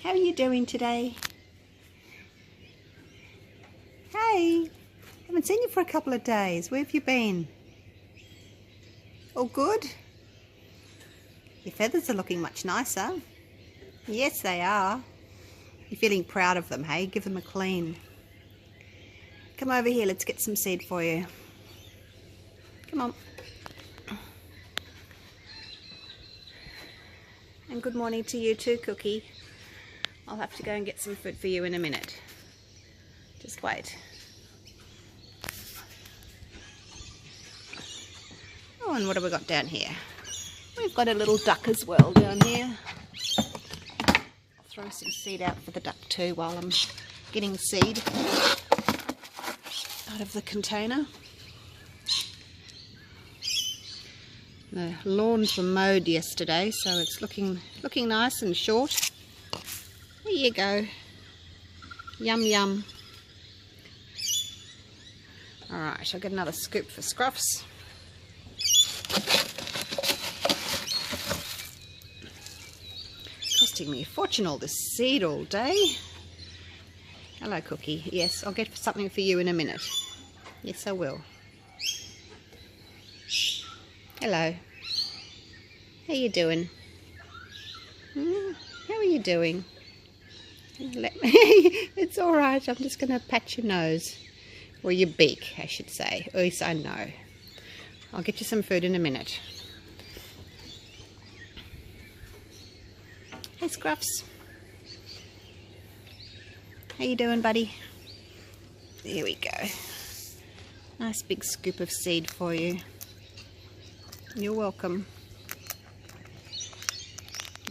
How are you doing today? Hey, haven't seen you for a couple of days. Where have you been? All good? Your feathers are looking much nicer. Yes, they are. You're feeling proud of them, hey? Give them a clean. Come over here, let's get some seed for you. Come on. And good morning to you too, Cookie. I'll have to go and get some food for you in a minute. Just wait. Oh, and what have we got down here? We've got a little duck as well down here. I'll throw some seed out for the duck too while I'm getting seed out of the container. The lawns were mowed yesterday, so it's looking nice and short. There you go. Yum yum. Alright, I'll get another scoop for Scruffs. Costing me a fortune all this seed all day. Hello, Cookie. Yes, I'll get something for you in a minute. Yes, I will. Hello. How you doing? How are you doing? Let me. It's all right. I'm just going to pat your nose, or your beak, I should say. At least I know. I'll get you some food in a minute. Hey, Scruffs. How you doing, buddy? There we go. Nice big scoop of seed for you. You're welcome.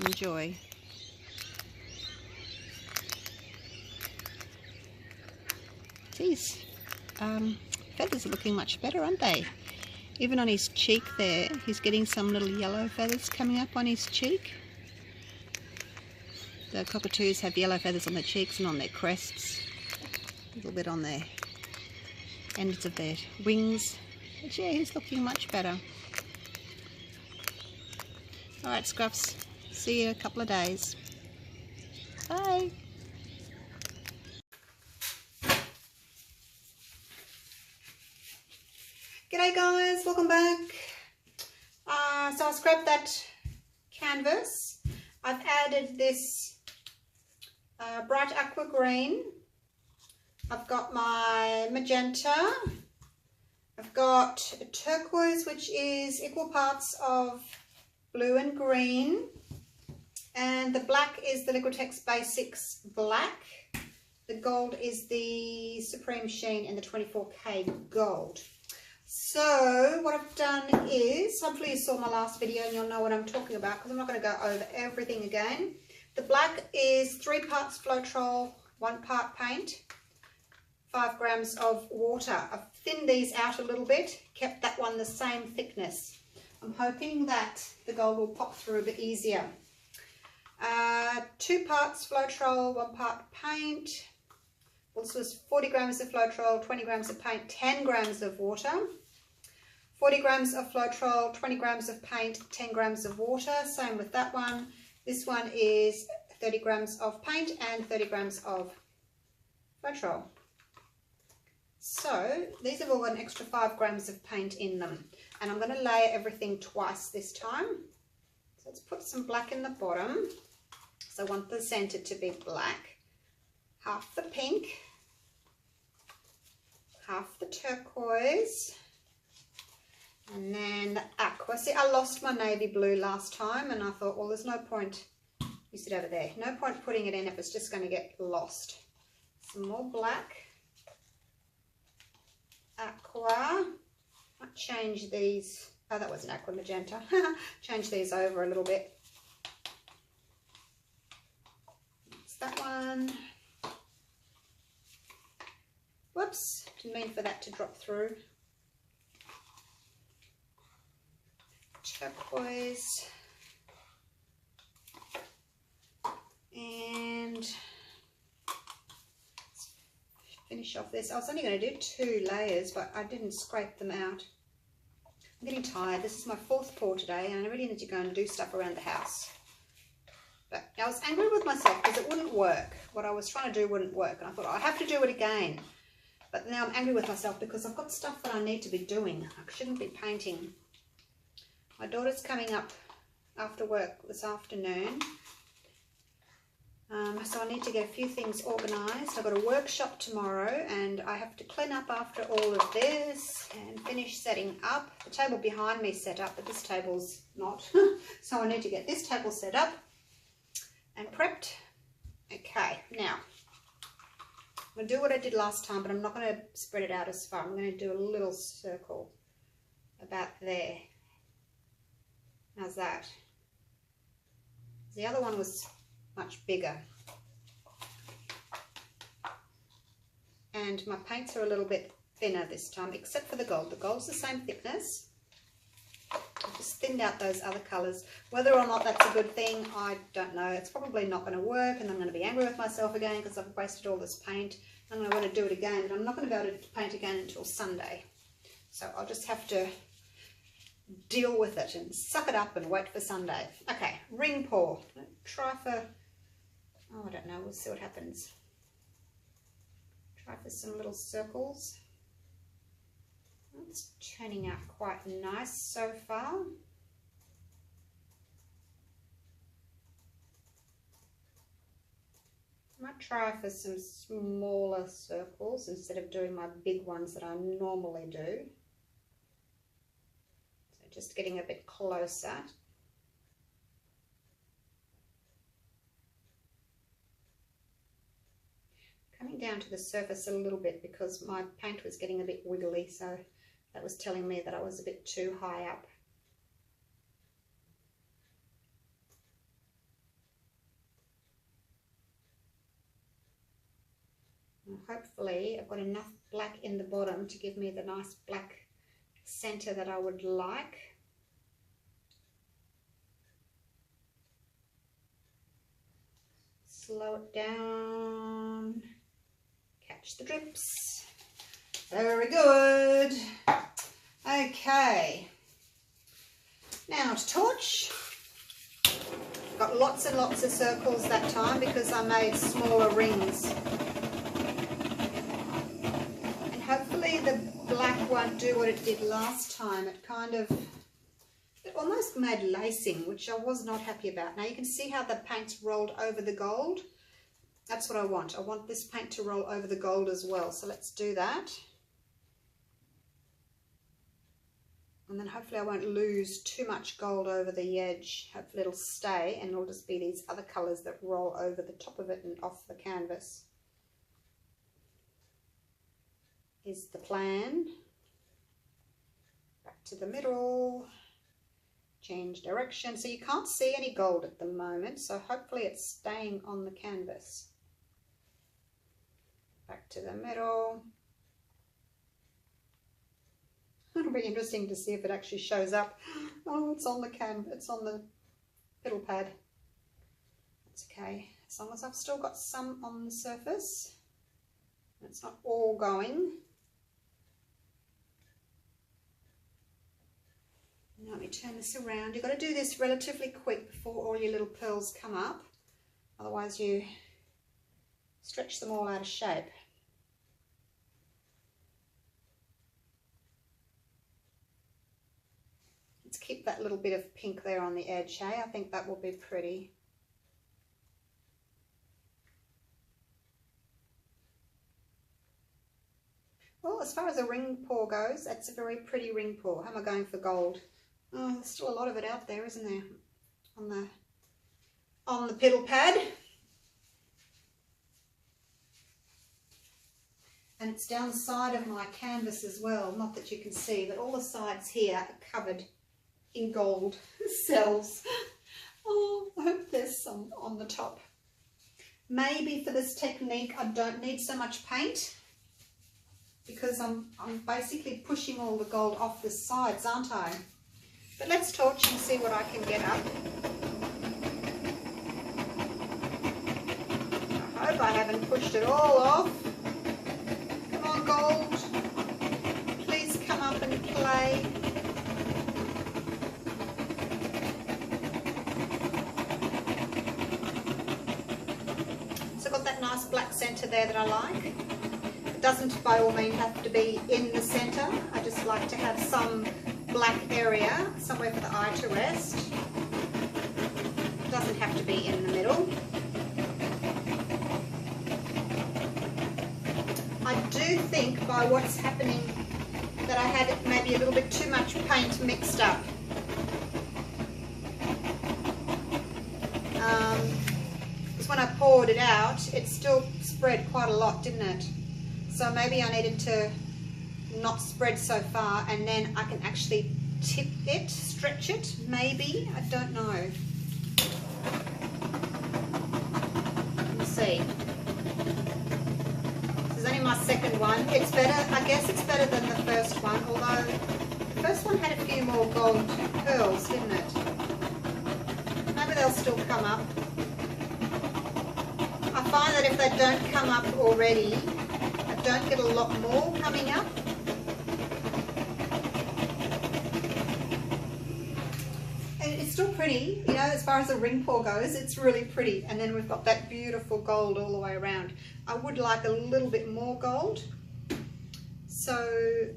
Enjoy. Geez, feathers are looking much better, aren't they? Even on his cheek there, he's getting some little yellow feathers coming up on his cheek. The cockatoos have yellow feathers on their cheeks and on their crests. A little bit on their ends of their wings. But yeah, he's looking much better. Alright, Scruffs. See you in a couple of days. Bye. G'day guys, welcome back. So I scrapped that canvas. I've added this bright aqua green. I've got my magenta. I've got a turquoise, which is equal parts of blue and green. And the black is the Liquitex Basics black. The gold is the Supreme Sheen and the 24K gold. So what I've done is, hopefully you saw my last video and you'll know what I'm talking about, because I'm not going to go over everything again. The black is 3 parts Floetrol, 1 part paint, 5 grams of water. I've thinned these out a little bit, kept that one the same thickness. I'm hoping that the gold will pop through a bit easier. 2 parts Floetrol, 1 part paint. This was 40 grams of Floetrol, 20 grams of paint, 10 grams of water. 40 grams of Floetrol, 20 grams of paint, 10 grams of water. Same with that one. This one is 30 grams of paint and 30 grams of Floetrol. So these have all got an extra 5 grams of paint in them. And I'm going to layer everything twice this time. So let's put some black in the bottom. So I want the center to be black. Half the pink. Half the turquoise, and then the aqua. See, I lost my navy blue last time and I thought, well, there's no point, you sit over there, no point putting it in if it's just going to get lost. Some more black, aqua. Might change these, oh, that was an aqua magenta. Change these over a little bit. That's that one. Whoops, didn't mean for that to drop through. Turquoise. And let's finish off this. I was only going to do 2 layers, but I didn't scrape them out. I'm getting tired. This is my 4th pour today, and I really need to go and do stuff around the house. But I was angry with myself because it wouldn't work. What I was trying to do wouldn't work. And I thought, I have to do it again. But now I'm angry with myself because I've got stuff that I need to be doing. I shouldn't be painting. My daughter's coming up after work this afternoon. So I need to get a few things organised. I've got a workshop tomorrow and I have to clean up after all of this and finish setting up. The table behind me set up, but this table's not. So I need to get this table set up and prepped. Okay, now I'm going to do what I did last time, but I'm not going to spread it out as far. I'm going to do a little circle about there. How's that? The other one was much bigger. And my paints are a little bit thinner this time, except for the gold. The gold's the same thickness. I've just thinned out those other colours. Whether or not that's a good thing, I don't know. It's probably not going to work, and I'm going to be angry with myself again because I've wasted all this paint. I'm going to want to do it again, but I'm not going to be able to paint again until Sunday. So I'll just have to deal with it and suck it up and wait for Sunday. Okay, ring pour. Try for, oh, I don't know, we'll see what happens. Try for some little circles. It's turning out quite nice so far. I might try for some smaller circles instead of doing my big ones that I normally do. So just getting a bit closer. Coming down to the surface a little bit because my paint was getting a bit wiggly, so that was telling me that I was a bit too high up. And hopefully I've got enough black in the bottom to give me the nice black center that I would like. Slow it down. Catch the drips. Very good. Okay. Now to torch. Got lots and lots of circles that time because I made smaller rings. And hopefully the black won't do what it did last time. It almost made lacing, which I was not happy about. Now you can see how the paint's rolled over the gold. That's what I want. I want this paint to roll over the gold as well. So let's do that. And then hopefully I won't lose too much gold over the edge. Hopefully it'll stay and it'll just be these other colours that roll over the top of it and off the canvas. Is the plan. Back to the middle. Change direction. So you can't see any gold at the moment, so hopefully it's staying on the canvas. Back to the middle. It'll be interesting to see if it actually shows up. Oh, it's on the it's on the fiddle pad. That's okay, as long as I've still got some on the surface. It's not all going. Now let me turn this around. You've got to do this relatively quick before all your little pearls come up. Otherwise you stretch them all out of shape. Let's keep that little bit of pink there on the edge, hey? I think that will be pretty. Well, as far as a ring pour goes, that's a very pretty ring pour. How am I going for gold? Oh, there's still a lot of it out there, isn't there? On the pedal pad. And it's down the side of my canvas as well. Not that you can see, but all the sides here are covered in gold cells. Oh, I hope there's some on the top. Maybe for this technique I don't need so much paint because I'm basically pushing all the gold off the sides, aren't I? But let's torch and see what I can get up. I hope I haven't pushed it all off. Come on, gold. Please come up and play. center there that I like. It doesn't by all means have to be in the center. I just like to have some black area somewhere for the eye to rest. It doesn't have to be in the middle. I do think by what's happening that I had maybe a little bit too much paint mixed up. Because when I poured it out, it still spread quite a lot, didn't it? So maybe I needed to not spread so far, and then I can actually tip it, stretch it, maybe, I don't know. We'll see. This is only my second one. It's better, I guess it's better than the first one, although the first one had a few more gold pearls, didn't it? Maybe they'll still come up. I find that if they don't come up already, I don't get a lot more coming up. It's still pretty, you know, as far as the ring pour goes, it's really pretty. And then we've got that beautiful gold all the way around. I would like a little bit more gold. So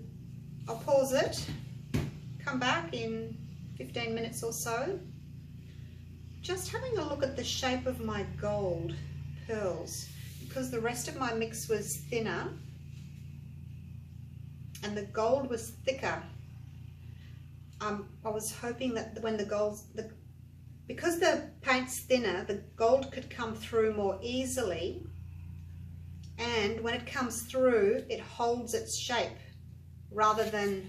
I'll pause it, come back in 15 minutes or so. Just having a look at the shape of my gold pearls, because the rest of my mix was thinner and the gold was thicker. I was hoping that when the gold, because the paint's thinner, the gold could come through more easily, and when it comes through, it holds its shape rather than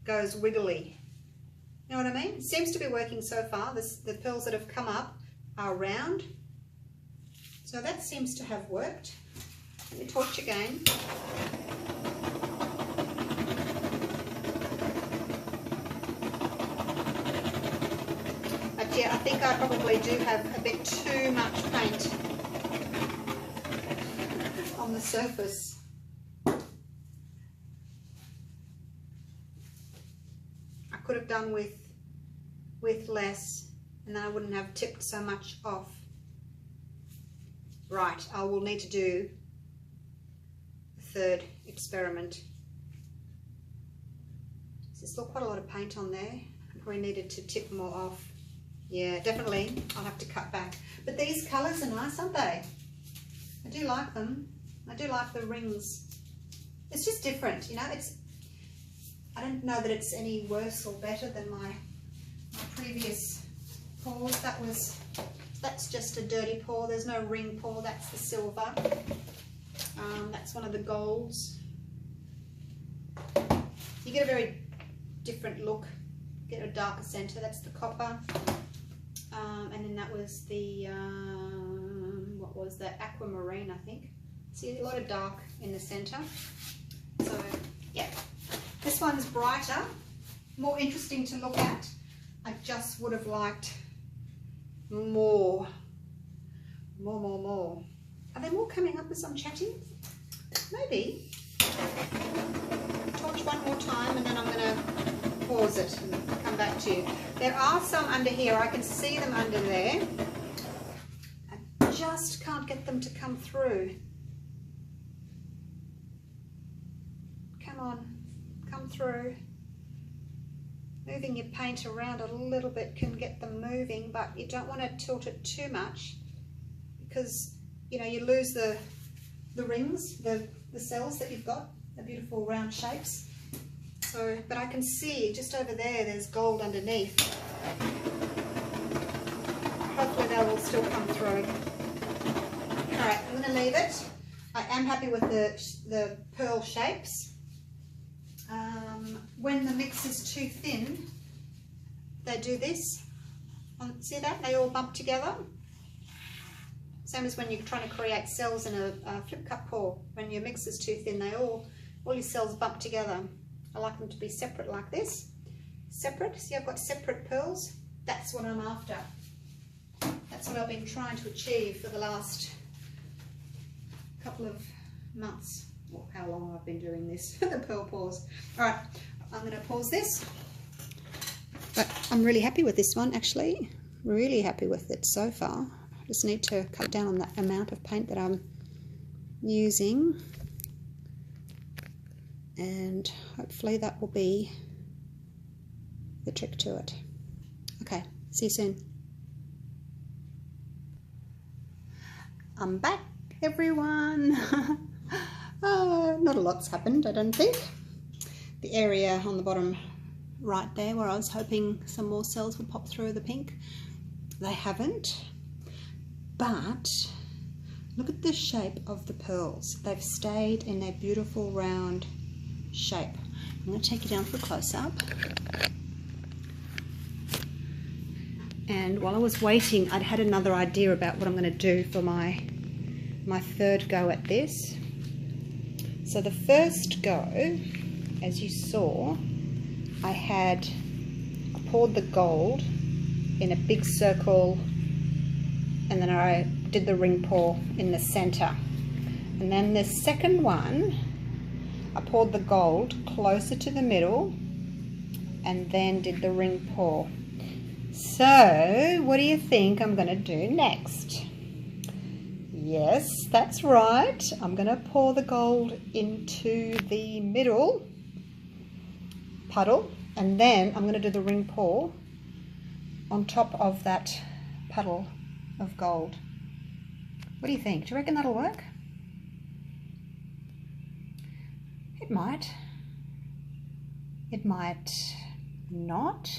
goes wiggly. You know what I mean? It seems to be working so far. The pearls that have come up are round, so that seems to have worked. Let me torch again. Yeah, I think I probably do have a bit too much paint on the surface. I could have done with less, and then I wouldn't have tipped so much off. Right, I will need to do a third experiment. There's still quite a lot of paint on there. I probably needed to tip more off. Yeah, definitely. I'll have to cut back. But these colours are nice, aren't they? I do like them. I do like the rings. It's just different, you know. I don't know that it's any worse or better than my previous pours. That's just a dirty pour. There's no ring pour. That's the silver. That's one of the golds. You get a very different look. Get a darker centre. That's the copper. And then that was the, what was that? Aquamarine, I think. See, a lot of dark in the centre. So, yeah. This one's brighter, more interesting to look at. I just would have liked more. Are there more coming up as I'm chatting? Maybe. Torch one more time and then I'm going to pause it and come back to you. There are some under here. I can see them under there. I just can't get them to come through. Come on, come through. Moving your paint around a little bit can get them moving, but you don't want to tilt it too much because, you know, you lose the rings, the cells that you've got, the beautiful round shapes. So, but I can see just over there, there's gold underneath. Hopefully they will still come through. All right, I'm going to leave it. I am happy with the pearl shapes. When the mix is too thin, they do this. See that? They all bump together. Same as when you're trying to create cells in a flip cup pour. When your mix is too thin, all your cells bump together. I like them to be separate like this. Separate. See, I've got separate pearls. That's what I'm after. That's what I've been trying to achieve for the last couple of months. Or how long I've been doing this, the pearl pours. All right, I'm going to pause this. But I'm really happy with this one, actually. Really happy with it so far. I just need to cut down on that amount of paint that I'm using, and hopefully that will be the trick to it. Okay, see you soon. I'm back, everyone. Not a lot's happened, I don't think. The area on the bottom right there where I was hoping some more cells would pop through the pink, they haven't. But look at the shape of the pearls. They've stayed in their beautiful round shape. I'm going to take you down for a close-up. And while I was waiting, I'd had another idea about what I'm going to do for my third go at this. So the first go, as you saw, I poured the gold in a big circle, and then I did the ring pour in the center. And then the second one, I poured the gold closer to the middle and then did the ring pour. So what do you think I'm going to do next? Yes, that's right. I'm going to pour the gold into the middle puddle, and then I'm going to do the ring pour on top of that puddle of gold. What do you think? Do you reckon that'll work? It might. It might not.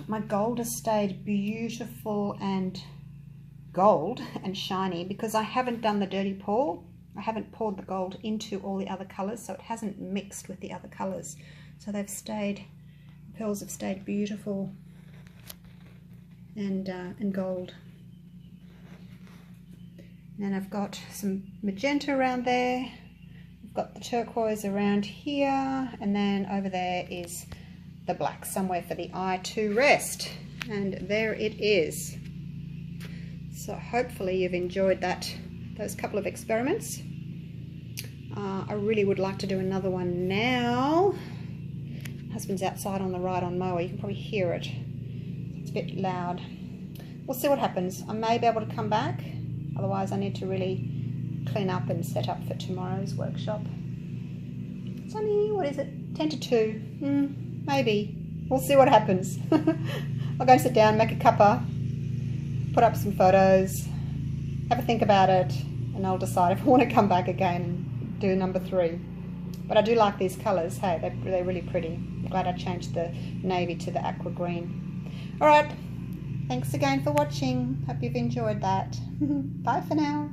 My gold has stayed beautiful and gold and shiny because I haven't done the dirty pour. I haven't poured the gold into all the other colours, so it hasn't mixed with the other colours. So they've stayed, the pearls have stayed beautiful and gold. And I've got some magenta around there. I've got the turquoise around here, and then over there is the black somewhere for the eye to rest. And there it is. So hopefully you've enjoyed those couple of experiments. I really would like to do another one now. Husband's outside on the ride-on mower. You can probably hear it. It's a bit loud. We'll see what happens. I may be able to come back. Otherwise I need to really clean up and set up for tomorrow's workshop. It's only, what is it, 10 to 2. Maybe. We'll see what happens. I'll go and sit down, make a cuppa, put up some photos, have a think about it, and I'll decide if I want to come back again and do number 3. But I do like these colours. Hey, they're really pretty. I'm glad I changed the navy to the aqua green. Alright, thanks again for watching. Hope you've enjoyed that. Bye for now.